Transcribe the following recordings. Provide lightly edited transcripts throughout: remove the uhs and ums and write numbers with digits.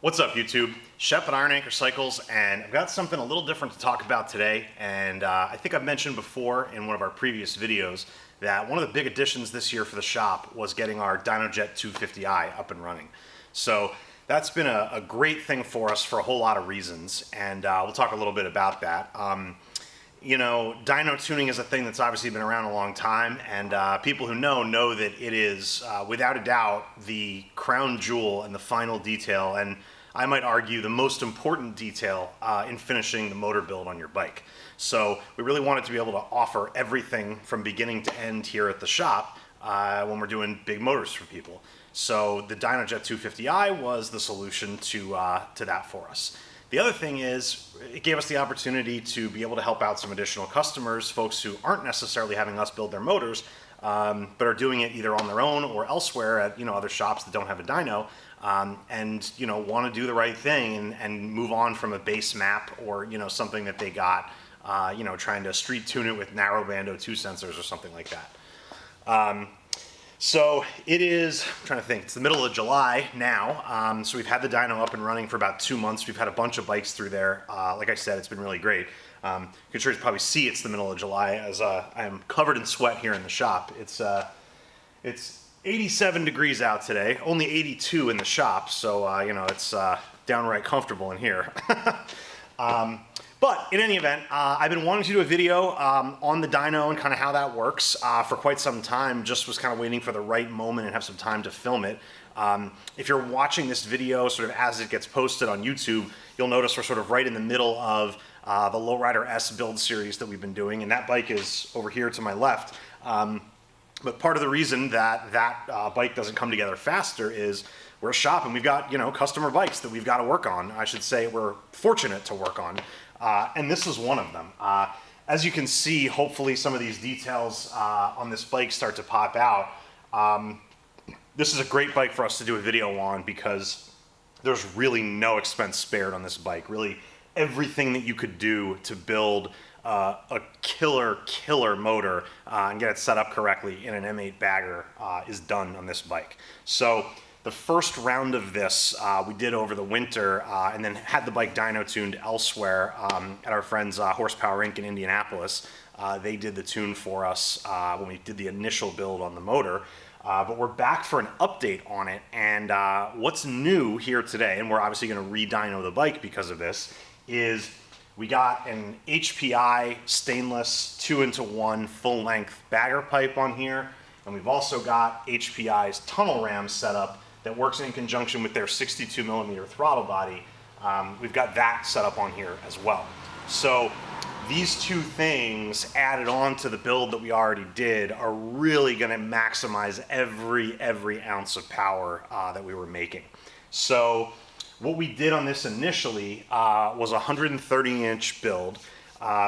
What's up, YouTube? Shep at Iron Anchor Cycles, and I've got something a little different to talk about today. And I think I've mentioned before in one of our previous videos that one of the big additions this year for the shop was getting our DynoJet 250i up and running. So that's been a great thing for us for a whole lot of reasons, and we'll talk a little bit about that. You know, dyno tuning is a thing that's obviously been around a long time, and people who know that it is, without a doubt, the crown jewel and the final detail, and I might argue the most important detail in finishing the motor build on your bike. So we really wanted to be able to offer everything from beginning to end here at the shop when we're doing big motors for people. So the DynoJet 250i was the solution to that for us. The other thing is, it gave us the opportunity to be able to help out some additional customers, folks who aren't necessarily having us build their motors, but are doing it either on their own or elsewhere at other shops that don't have a dyno, and want to do the right thing and move on from a base map or something that they got, trying to street tune it with narrowband O2 sensors or something like that. So it is, I'm trying to think, it's the middle of July now, so we've had the dyno up and running for about 2 months. We've had a bunch of bikes through there. Like I said, it's been really great. You can sure probably see it's the middle of July as I am covered in sweat here in the shop. It's 87 degrees out today, only 82 in the shop, so it's downright comfortable in here. But in any event, I've been wanting to do a video on the dyno and kind of how that works for quite some time. Just was kind of waiting for the right moment and have some time to film it. If you're watching this video sort of as it gets posted on YouTube, you'll notice we're sort of right in the middle of the Lowrider S build series that we've been doing, and that bike is over here to my left. But part of the reason that bike doesn't come together faster is we're a shop and we've got customer bikes that we've got to work on. I should say we're fortunate to work on. And this is one of them. As you can see, hopefully some of these details on this bike start to pop out. This is a great bike for us to do a video on because there's really no expense spared on this bike. Really, everything that you could do to build a killer motor and get it set up correctly in an M8 bagger is done on this bike. So the first round of this we did over the winter and then had the bike dyno tuned elsewhere at our friends Horsepower Inc. in Indianapolis. They did the tune for us when we did the initial build on the motor. But we're back for an update on it, and what's new here today, and we're obviously going to re-dyno the bike because of this, is we got an HPI stainless 2-into-1 full-length bagger pipe on here, and we've also got HPI's tunnel ram set up that works in conjunction with their 62mm throttle body. We've got that set up on here as well. So these two things added on to the build that we already did are really going to maximize every ounce of power that we were making. So what we did on this initially was a 130-inch build.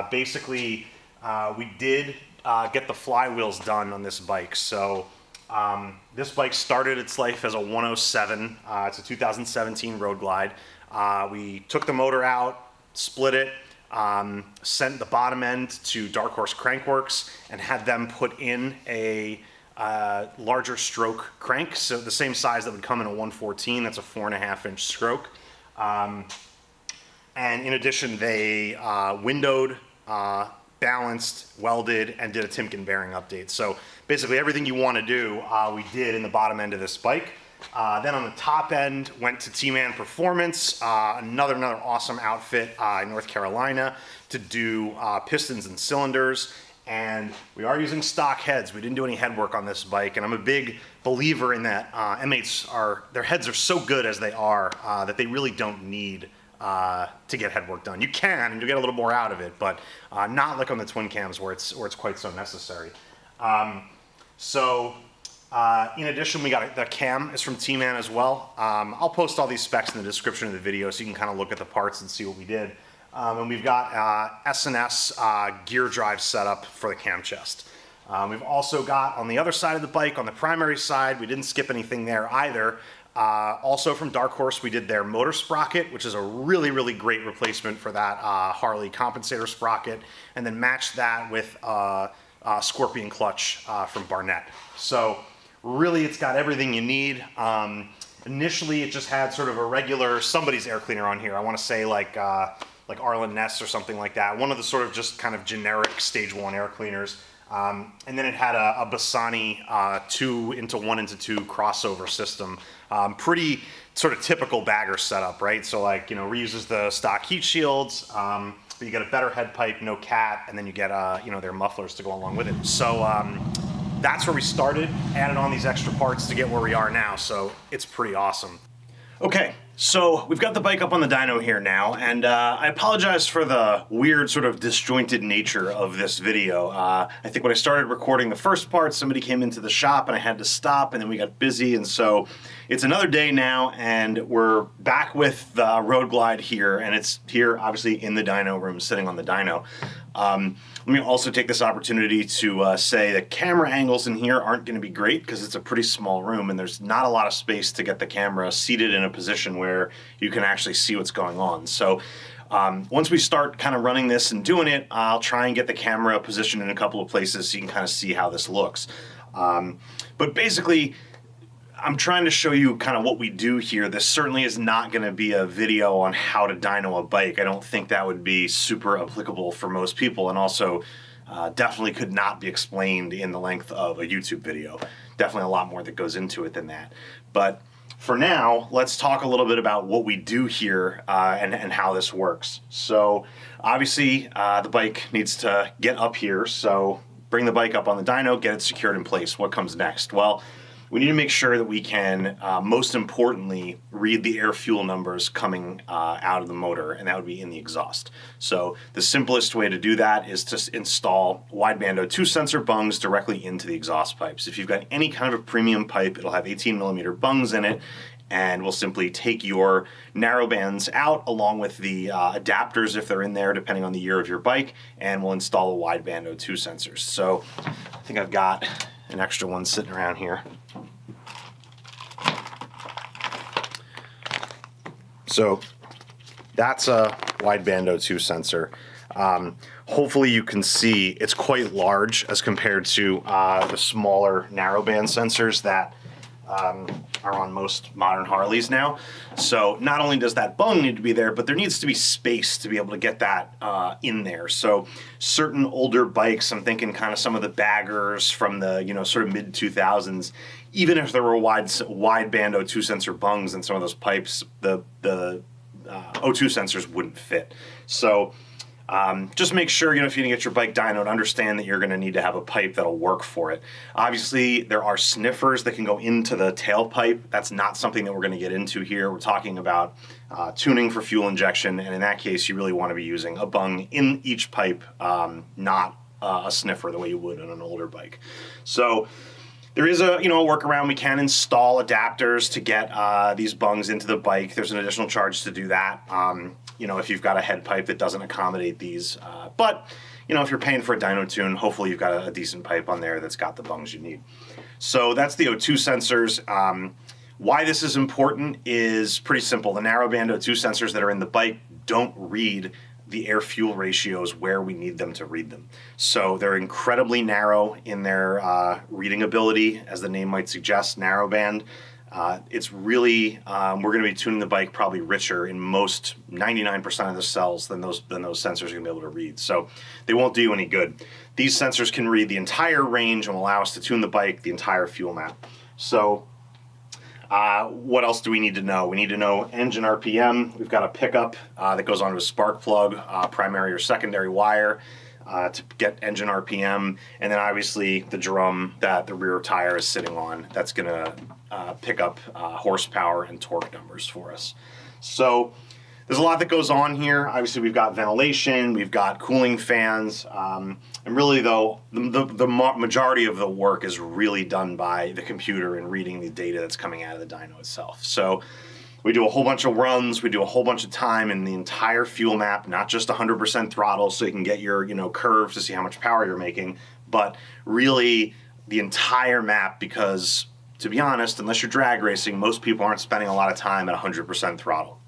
Basically, we did get the flywheels done on this bike. So this bike started its life as a 107. It's a 2017 Road Glide. We took the motor out, split it, sent the bottom end to Darkhorse Crankworks and had them put in a larger stroke crank, so the same size that would come in a 114. That's a 4.5-inch stroke. And in addition, they windowed, balanced, welded, and did a Timken bearing update. So basically everything you want to do, we did in the bottom end of this bike. Then on the top end, went to T-Man Performance, another awesome outfit in North Carolina to do pistons and cylinders. And we are using stock heads. We didn't do any head work on this bike, and I'm a big believer in that. M8s their heads are so good as they are that they really don't need to get head work done. You can, and you'll get a little more out of it, but not like on the twin cams where it's quite so necessary. In addition, we got the cam is from T-Man as well. I'll post all these specs in the description of the video so you can kind of look at the parts and see what we did. And we've got S&S gear drive setup for the cam chest. We've also got on the other side of the bike, on the primary side, we didn't skip anything there either. Also from Darkhorse, we did their motor sprocket, which is a really great replacement for that Harley compensator sprocket, and then matched that with Scorpion clutch from Barnett. So really, it's got everything you need. Initially, it just had sort of a regular somebody's air cleaner on here. I want to say like Arlen Ness or something like that. One of the sort of just kind of generic stage 1 air cleaners. And then it had a Bassani 2-into-1-into-2 crossover system. Pretty sort of typical bagger setup, right? So like, reuses the stock heat shields, but you get a better head pipe, no cat, and then you get, their mufflers to go along with it. So that's where we started, added on these extra parts to get where we are now, so it's pretty awesome. Okay, so we've got the bike up on the dyno here now, and I apologize for the weird sort of disjointed nature of this video. I think when I started recording the first part, somebody came into the shop and I had to stop, and then we got busy, and so it's another day now, and we're back with the Road Glide here, and it's here obviously in the dyno room, sitting on the dyno. Let me also take this opportunity to say that camera angles in here aren't going to be great because it's a pretty small room and there's not a lot of space to get the camera seated in a position where you can actually see what's going on. So once we start kind of running this and doing it, I'll try and get the camera positioned in a couple of places so you can kind of see how this looks. But basically, I'm trying to show you kind of what we do here. This certainly is not going to be a video on how to dyno a bike. I don't think that would be super applicable for most people, and also definitely could not be explained in the length of a YouTube video. Definitely a lot more that goes into it than that. But for now, let's talk a little bit about what we do here and how this works. So obviously the bike needs to get up here, so bring the bike up on the dyno, get it secured in place. What comes next? Well, we need to make sure that we can, most importantly, read the air fuel numbers coming out of the motor, and that would be in the exhaust. So the simplest way to do that is to install wideband O2 sensor bungs directly into the exhaust pipes. If you've got any kind of a premium pipe, it'll have 18mm bungs in it, and we'll simply take your narrow bands out along with the adapters if they're in there, depending on the year of your bike, and we'll install a wideband O2 sensors. So I think I've got an extra one sitting around here. So that's a wideband O2 sensor. Hopefully you can see it's quite large as compared to the smaller narrowband sensors that are on most modern Harleys now. So not only does that bung need to be there, but there needs to be space to be able to get that in there. So certain older bikes, I'm thinking kind of some of the baggers from the sort of mid 2000s, even if there were wideband O2 sensor bungs in some of those pipes, the O2 sensors wouldn't fit. So just make sure, if you're gonna get your bike dynoed, understand that you're gonna need to have a pipe that'll work for it. Obviously, there are sniffers that can go into the tailpipe. That's not something that we're gonna get into here. We're talking about tuning for fuel injection, and in that case, you really wanna be using a bung in each pipe, not a sniffer the way you would on an older bike. So there is a workaround. We can install adapters to get these bungs into the bike. There's an additional charge to do that. If you've got a head pipe that doesn't accommodate these. But if you're paying for a dyno tune, hopefully you've got a decent pipe on there that's got the bungs you need. So that's the O2 sensors. Why this is important is pretty simple. The narrowband O2 sensors that are in the bike don't read the air-fuel ratios where we need them to read them. So they're incredibly narrow in their reading ability, as the name might suggest, narrowband. It's really, we're going to be tuning the bike probably richer in most 99% of the cells than those sensors are going to be able to read. So they won't do you any good. These sensors can read the entire range and will allow us to tune the bike, the entire fuel map. So what else do we need to know? We need to know engine RPM. We've got a pickup that goes onto a spark plug, primary or secondary wire to get engine RPM, and then obviously the drum that the rear tire is sitting on. That's going to pick up horsepower and torque numbers for us. So there's a lot that goes on here. Obviously we've got ventilation, we've got cooling fans, and really though, the majority of the work is really done by the computer and reading the data that's coming out of the dyno itself. So we do a whole bunch of runs, we do a whole bunch of time in the entire fuel map, not just 100% throttle so you can get your curve to see how much power you're making, but really the entire map, because to be honest, unless you're drag racing, most people aren't spending a lot of time at 100% throttle.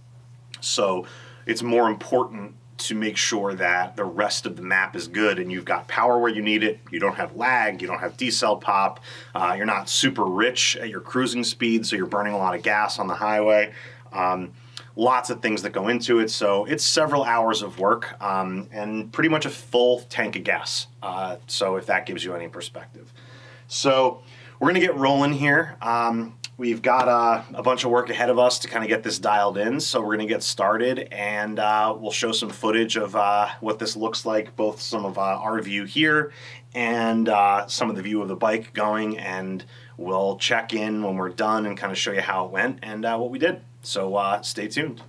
So it's more important to make sure that the rest of the map is good and you've got power where you need it, you don't have lag, you don't have decel pop, you're not super rich at your cruising speed, so you're burning a lot of gas on the highway. Lots of things that go into it, so it's several hours of work and pretty much a full tank of gas, so if that gives you any perspective. So we're going to get rolling here. We've got a bunch of work ahead of us to kind of get this dialed in, so we're going to get started, and we'll show some footage of what this looks like, both some of our view here and some of the view of the bike going, and we'll check in when we're done and kind of show you how it went and what we did. So stay tuned.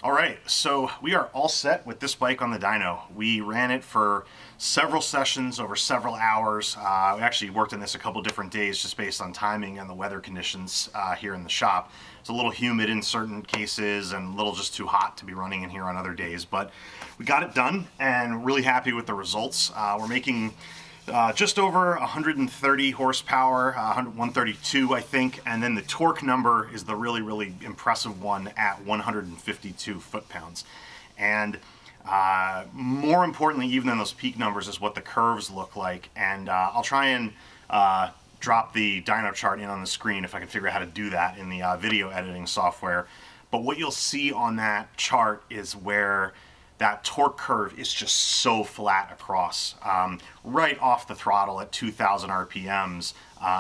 All right, so we are all set with this bike on the dyno. We ran it for several sessions over several hours. We actually worked on this a couple different days just based on timing and the weather conditions here in the shop. It's a little humid in certain cases and a little just too hot to be running in here on other days, but we got it done and really happy with the results. We're making just over 130 horsepower, 132 I think, and then the torque number is the really impressive one at 152 foot-pounds. And more importantly even than those peak numbers is what the curves look like, and I'll try and drop the dyno chart in on the screen if I can figure out how to do that in the video editing software. But what you'll see on that chart is where that torque curve is just so flat across. Right off the throttle at 2,000 RPMs,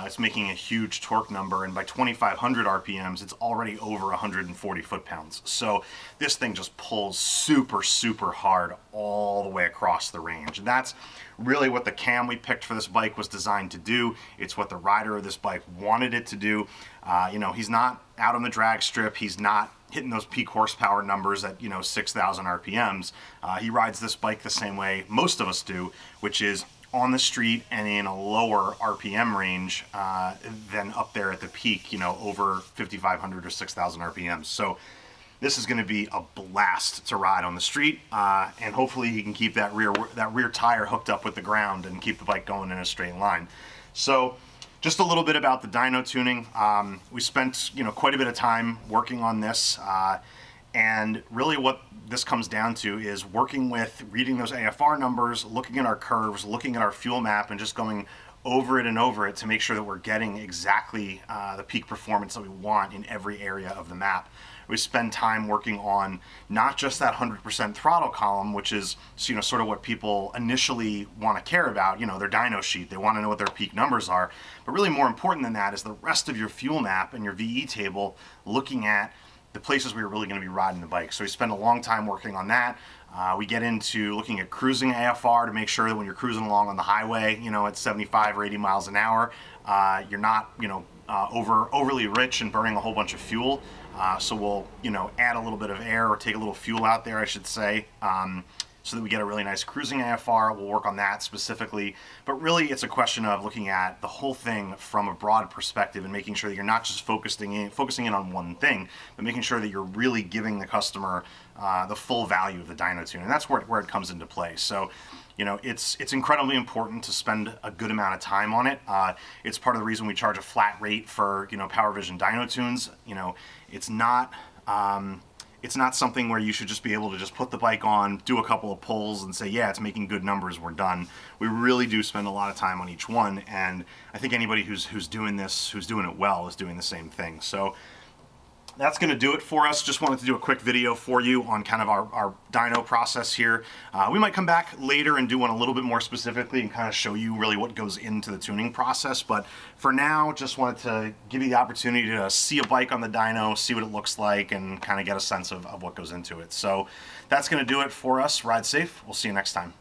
it's making a huge torque number, and by 2,500 RPMs, it's already over 140 foot-pounds. So this thing just pulls super hard all the way across the range. And that's really what the cam we picked for this bike was designed to do. It's what the rider of this bike wanted it to do. You know, he's not out on the drag strip. He's not hitting those peak horsepower numbers at 6,000 RPMs. He rides this bike the same way most of us do, which is on the street and in a lower RPM range than up there at the peak, over 5,500 or 6,000 RPMs. So this is going to be a blast to ride on the street, and hopefully he can keep that rear tire hooked up with the ground and keep the bike going in a straight line. So just a little bit about the dyno tuning. We spent quite a bit of time working on this, and really what this comes down to is working with reading those AFR numbers, looking at our curves, looking at our fuel map, and just going over it and over it to make sure that we're getting exactly the peak performance that we want in every area of the map. We spend time working on not just that 100% throttle column, which is sort of what people initially want to care about, their dyno sheet. They want to know what their peak numbers are. But really more important than that is the rest of your fuel map and your VE table, looking at the places where you're really going to be riding the bike. So we spend a long time working on that. We get into looking at cruising AFR to make sure that when you're cruising along on the highway, at 75 or 80 miles an hour, you're not, overly rich and burning a whole bunch of fuel. So we'll, add a little bit of air or take a little fuel out there, I should say, so that we get a really nice cruising AFR. We'll work on that specifically. But really, it's a question of looking at the whole thing from a broad perspective and making sure that you're not just focusing in on one thing, but making sure that you're really giving the customer the full value of the dyno tune. And that's where it comes into play. So, it's incredibly important to spend a good amount of time on it. It's part of the reason we charge a flat rate for, PowerVision dyno tunes. It's not something where you should just be able to just put the bike on, do a couple of pulls, and say, yeah, it's making good numbers, we're done. We really do spend a lot of time on each one, and I think anybody who's doing this, who's doing it well, is doing the same thing. So that's going to do it for us. Just wanted to do a quick video for you on kind of our dyno process here. We might come back later and do one a little bit more specifically and kind of show you really what goes into the tuning process. But for now, just wanted to give you the opportunity to see a bike on the dyno, see what it looks like, and kind of get a sense of what goes into it. So that's going to do it for us. Ride safe. We'll see you next time.